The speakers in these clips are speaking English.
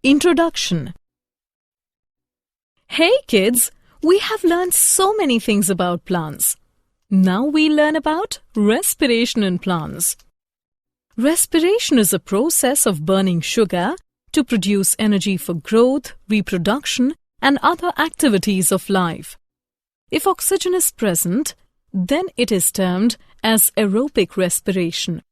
Introduction. Hey kids, we have learned so many things about plants. Now we learn about respiration in plants. Respiration is a process of burning sugar to produce energy for growth, reproduction, and other activities of life. If oxygen is present, then it is termed as aerobic respiration.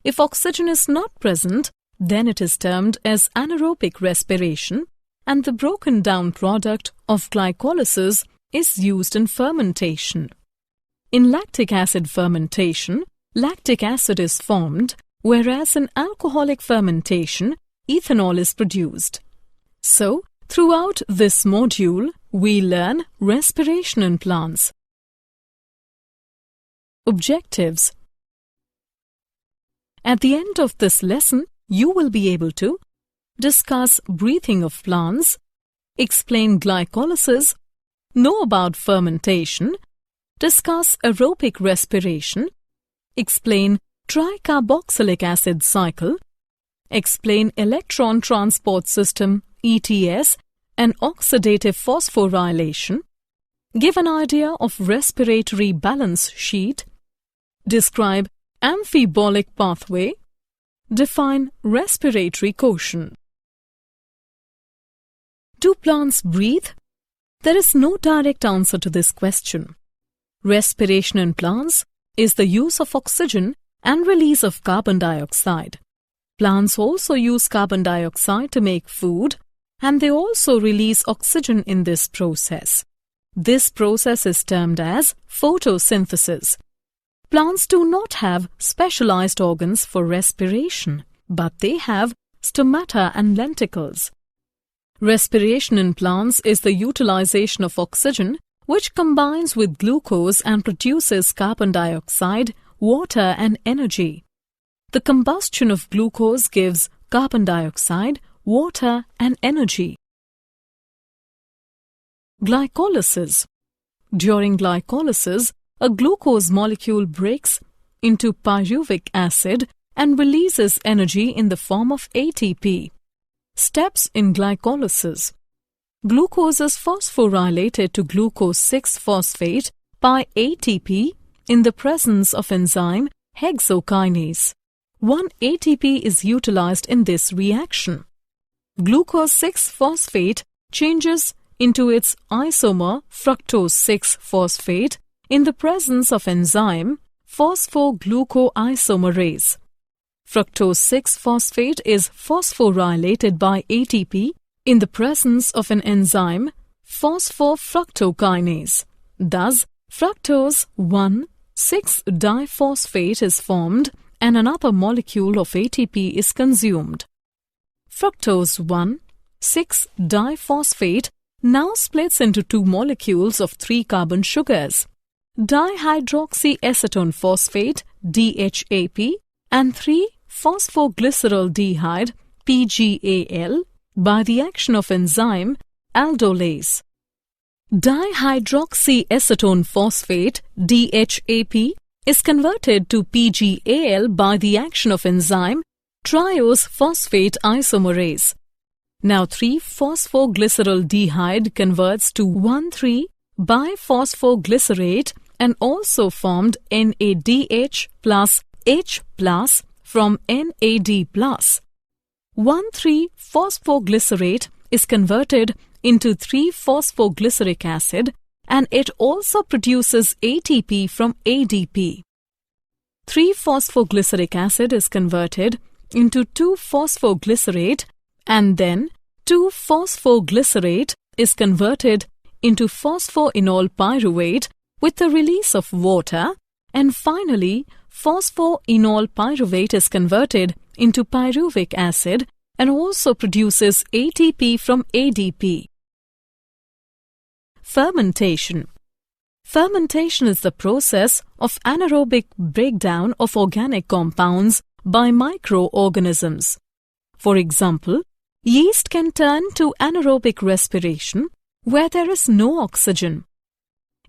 If oxygen is not present, then it is termed as anaerobic respiration, and the broken down product of glycolysis is used in fermentation. In lactic acid fermentation, lactic acid is formed, whereas in alcoholic fermentation, ethanol is produced. So, throughout this module, we learn respiration in plants. Objectives. At the end of this lesson, you will be able to discuss breathing of plants, explain glycolysis, know about fermentation, discuss aerobic respiration, explain tricarboxylic acid cycle, explain electron transport system ETS and oxidative phosphorylation, give an idea of respiratory balance sheet, describe amphibolic pathway, define respiratory quotient. Do plants breathe? There is no direct answer to this question. Respiration in plants is the use of oxygen and release of carbon dioxide. Plants also use carbon dioxide to make food, and they also release oxygen in this process. This process is termed as photosynthesis. Plants do not have specialized organs for respiration, but they have stomata and lenticles. Respiration in plants is the utilization of oxygen, which combines with glucose and produces carbon dioxide, water, and energy. The combustion of glucose gives carbon dioxide, water, and energy. Glycolysis. During glycolysis, a glucose molecule breaks into pyruvic acid and releases energy in the form of ATP. Steps in glycolysis. Glucose is phosphorylated to glucose 6-phosphate by ATP in the presence of enzyme hexokinase. 1 ATP is utilized in this reaction. Glucose 6-phosphate changes into its isomer fructose 6-phosphate in the presence of enzyme phosphoglucoisomerase. Fructose 6-phosphate is phosphorylated by ATP in the presence of an enzyme phosphofructokinase. Thus, fructose 1,6-diphosphate is formed and another molecule of ATP is consumed. Fructose 1,6-diphosphate now splits into two molecules of 3-carbon sugars, dihydroxyacetone phosphate DHAP and 3-phosphoglyceraldehyde PGAL by the action of enzyme aldolase. Dihydroxyacetone phosphate DHAP is converted to PGAL by the action of enzyme triose phosphate isomerase. Now 3-phosphoglyceraldehyde converts to 1,3-biphosphoglycerate and also formed NADH plus H plus from NAD plus. 1,3-phosphoglycerate is converted into 3-phosphoglyceric acid and it also produces ATP from ADP. 3-phosphoglyceric acid is converted into 2-phosphoglycerate and then 2-phosphoglycerate is converted into phosphoenol pyruvate with the release of water, and finally phosphoenol pyruvate is converted into pyruvic acid and also produces ATP from ADP. Fermentation. Fermentation is the process of anaerobic breakdown of organic compounds by microorganisms. For example, yeast can turn to anaerobic respiration where there is no oxygen.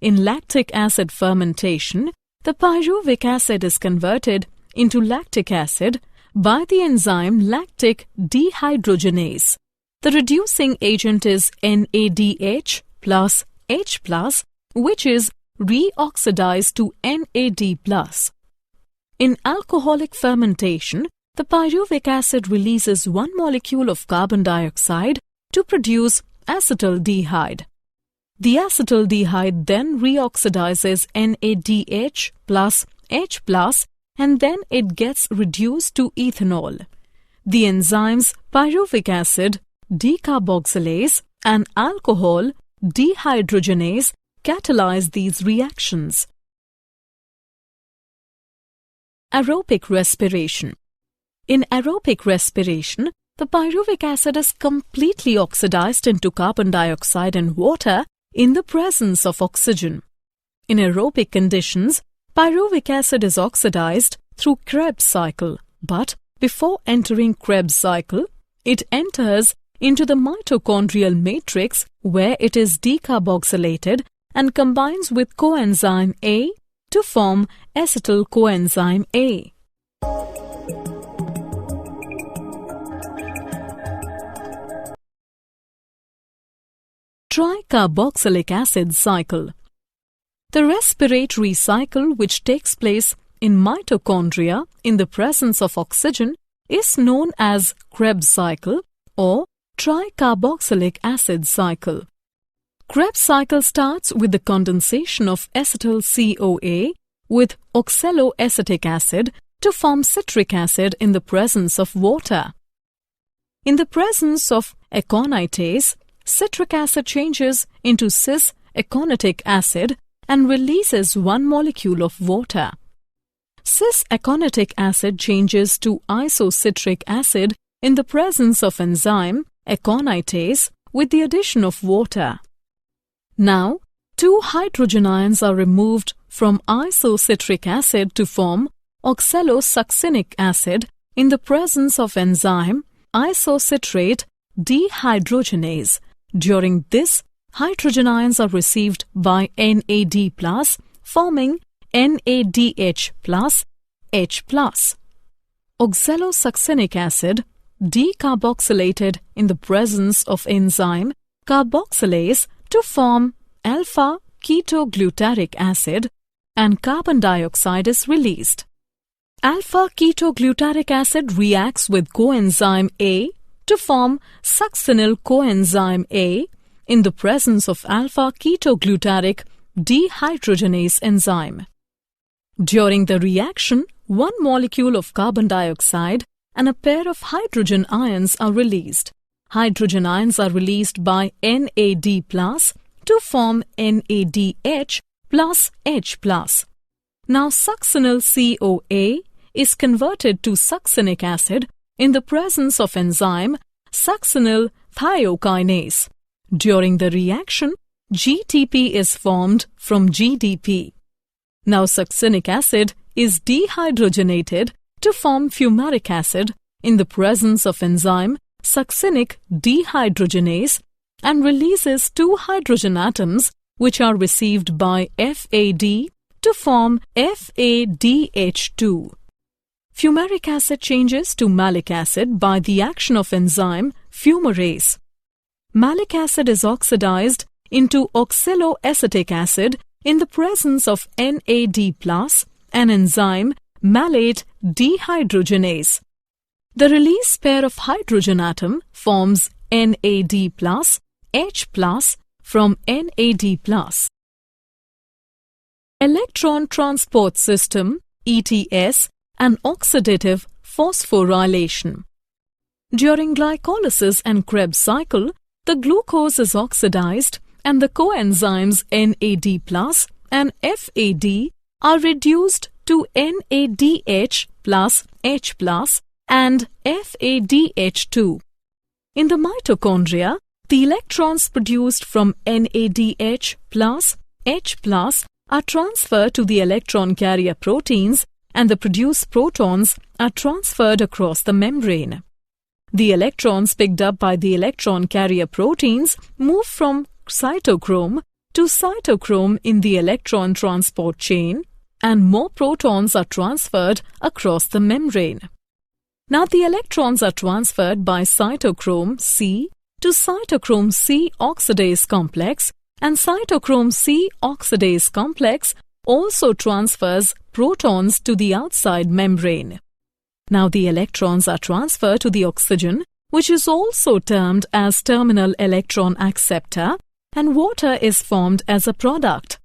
In lactic acid fermentation, the pyruvic acid is converted into lactic acid by the enzyme lactic dehydrogenase. The reducing agent is NADH plus H+, which is reoxidized to NAD+. In alcoholic fermentation, the pyruvic acid releases one molecule of carbon dioxide to produce acetaldehyde. The acetaldehyde then reoxidizes NADH plus H+, and then it gets reduced to ethanol. The enzymes pyruvic acid, decarboxylase, and alcohol, dehydrogenase, catalyze these reactions. Aerobic respiration. In aerobic respiration, the pyruvic acid is completely oxidized into carbon dioxide and water in the presence of oxygen. In aerobic conditions, pyruvic acid is oxidized through Krebs cycle, but before entering Krebs cycle, it enters into the mitochondrial matrix where it is decarboxylated and combines with coenzyme A to form acetyl coenzyme A. Tricarboxylic acid cycle. The respiratory cycle which takes place in mitochondria in the presence of oxygen is known as Krebs cycle or tricarboxylic acid cycle. Krebs cycle starts with the condensation of acetyl CoA with oxaloacetic acid to form citric acid in the presence of water. In the presence of aconitase, citric acid changes into cis-aconitic acid and releases one molecule of water. Cis-aconitic acid changes to isocitric acid in the presence of enzyme aconitase with the addition of water. Now, two hydrogen ions are removed from isocitric acid to form oxalosuccinic acid in the presence of enzyme isocitrate dehydrogenase. During this, hydrogen ions are received by NAD+, forming NADH plus H+. Oxalosuccinic acid decarboxylated in the presence of enzyme carboxylase to form alpha-ketoglutaric acid, and carbon dioxide is released. Alpha-ketoglutaric acid reacts with coenzyme A to form succinyl coenzyme A in the presence of alpha-ketoglutaric dehydrogenase enzyme. During the reaction, one molecule of carbon dioxide and a pair of hydrogen ions are released. Hydrogen ions are released by NAD+ to form NADH plus H+. Now succinyl CoA is converted to succinic acid in the presence of enzyme succinyl thiokinase. During the reaction, GTP is formed from GDP. Now succinic acid is dehydrogenated to form fumaric acid in the presence of enzyme succinic dehydrogenase and releases two hydrogen atoms which are received by FAD to form FADH2. Fumaric acid changes to malic acid by the action of enzyme fumarase. Malic acid is oxidized into oxaloacetic acid in the presence of NAD+ and enzyme malate dehydrogenase. The release pair of hydrogen atom forms NAD+, H+ from NAD+. Electron transport system, ETS, and oxidative phosphorylation. During glycolysis and Krebs cycle, the glucose is oxidized and the coenzymes NAD+ and FAD are reduced to NADH plus H+ and FADH2. In the mitochondria, the electrons produced from NADH plus H+ are transferred to the electron carrier proteins and the produced protons are transferred across the membrane. The electrons picked up by the electron carrier proteins move from cytochrome to cytochrome in the electron transport chain, and more protons are transferred across the membrane. Now the electrons are transferred by cytochrome C to cytochrome C oxidase complex, and cytochrome C oxidase complex also transfers protons to the outside membrane. Now the electrons are transferred to the oxygen, which is also termed as terminal electron acceptor, and water is formed as a product.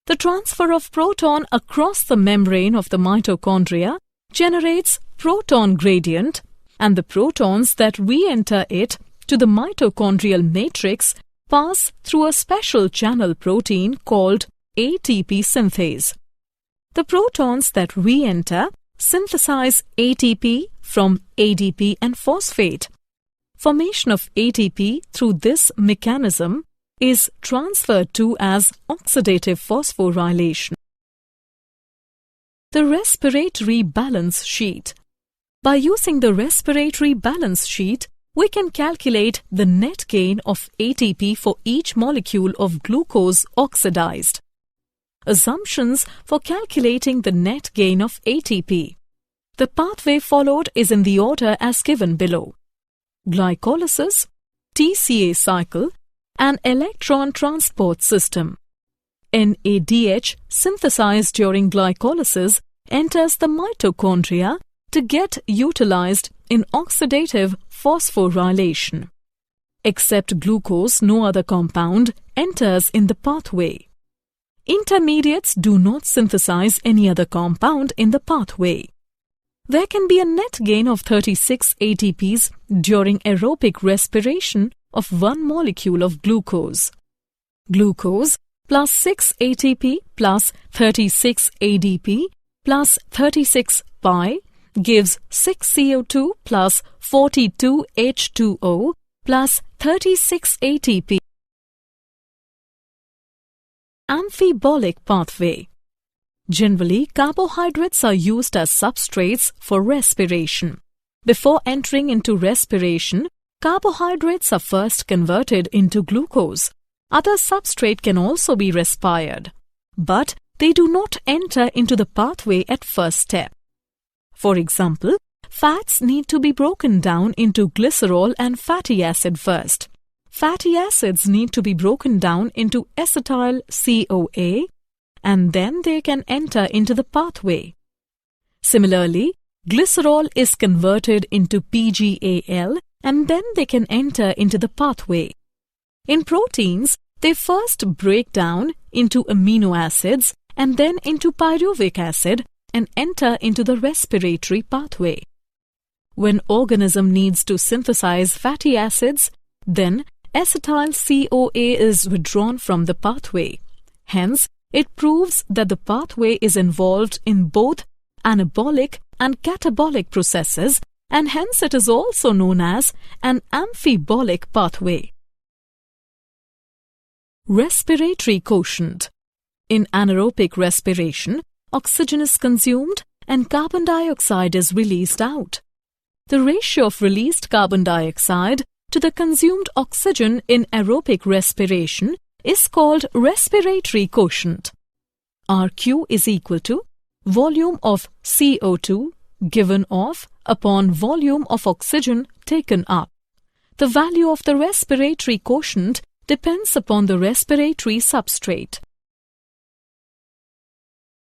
The transfer of proton across the membrane of the mitochondria generates proton gradient, and the protons that re-enter it to the mitochondrial matrix pass through a special channel protein called ATP synthase. The protons that re-enter synthesize ATP from ADP and phosphate. Formation of ATP through this mechanism is transferred to as oxidative phosphorylation. The respiratory balance sheet. By using the respiratory balance sheet, we can calculate the net gain of ATP for each molecule of glucose oxidized. Assumptions for calculating the net gain of ATP. The pathway followed is in the order as given below: glycolysis, TCA cycle, and electron transport system. NADH synthesized during glycolysis enters the mitochondria to get utilized in oxidative phosphorylation. Except glucose, no other compound enters in the pathway. Intermediates do not synthesize any other compound in the pathway. There can be a net gain of 36 ATPs during aerobic respiration of one molecule of glucose. Glucose plus 6 ATP plus 36 ADP plus 36 pi gives 6 CO2 plus 42 H2O plus 36 ATP. Amphibolic pathway. Generally, carbohydrates are used as substrates for respiration. Before entering into respiration, carbohydrates are first converted into glucose. Other substrate can also be respired, but they do not enter into the pathway at first step. For example, fats need to be broken down into glycerol and fatty acid first. Fatty acids need to be broken down into acetyl CoA, and then they can enter into the pathway. Similarly, glycerol is converted into PGAL, and then they can enter into the pathway. In proteins, they first break down into amino acids and then into pyruvic acid and enter into the respiratory pathway. When organism needs to synthesize fatty acids, then acetyl CoA is withdrawn from the pathway. Hence, it proves that the pathway is involved in both anabolic and catabolic processes, and hence it is also known as an amphibolic pathway. Respiratory quotient. In anaerobic respiration, oxygen is consumed and carbon dioxide is released out. The ratio of released carbon dioxide to the consumed oxygen in aerobic respiration is called respiratory quotient. RQ is equal to volume of CO2 given off upon volume of oxygen taken up. The value of the respiratory quotient depends upon the respiratory substrate.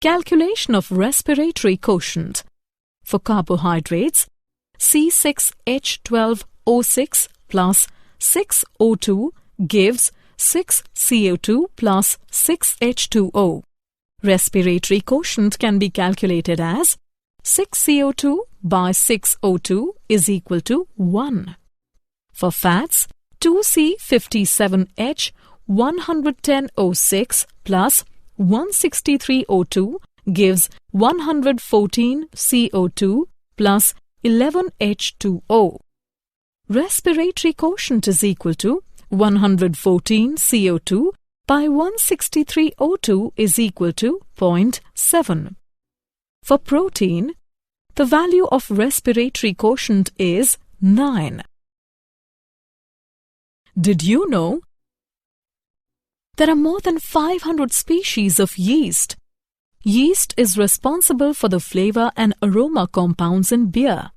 Calculation of respiratory quotient. For carbohydrates, C6H12O6 plus 6O2 gives 6 CO2 plus 6 H2O. Respiratory quotient can be calculated as 6 CO2 by 6 O2 is equal to 1. For fats, 2C57H 110O6 plus 163O2 gives 114 CO2 plus 11 H2O. Respiratory quotient is equal to 114 CO2 by 163 O2 is equal to 0.7. For protein, the value of respiratory quotient is 9. Did you know? There are more than 500 species of yeast. Yeast is responsible for the flavor and aroma compounds in beer.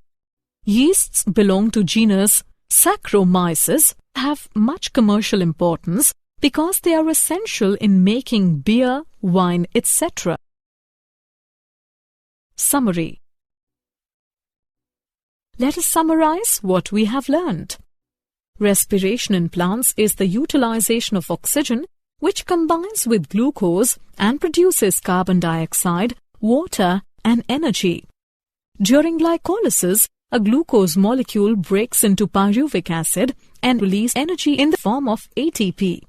Yeasts belong to genus Saccharomyces, have much commercial importance because they are essential in making beer, wine, etc. Summary. Let us summarize what we have learned. Respiration in plants is the utilization of oxygen which combines with glucose and produces carbon dioxide, water, and energy. During glycolysis, a glucose molecule breaks into pyruvic acid and releases energy in the form of ATP.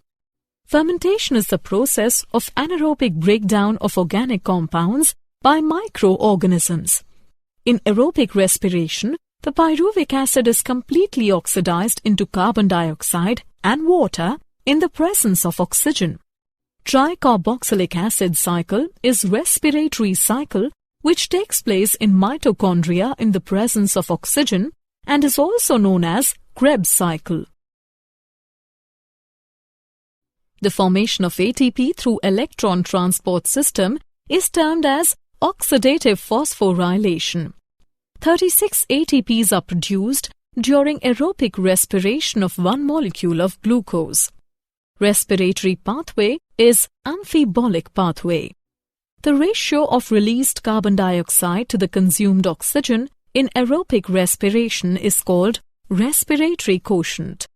Fermentation is the process of anaerobic breakdown of organic compounds by microorganisms. In aerobic respiration, the pyruvic acid is completely oxidized into carbon dioxide and water in the presence of oxygen. Tricarboxylic acid cycle is respiratory cycle which takes place in mitochondria in the presence of oxygen and is also known as Krebs cycle. The formation of ATP through electron transport system is termed as oxidative phosphorylation. 36 ATPs are produced during aerobic respiration of one molecule of glucose. Respiratory pathway is amphibolic pathway. The ratio of released carbon dioxide to the consumed oxygen in aerobic respiration is called respiratory quotient.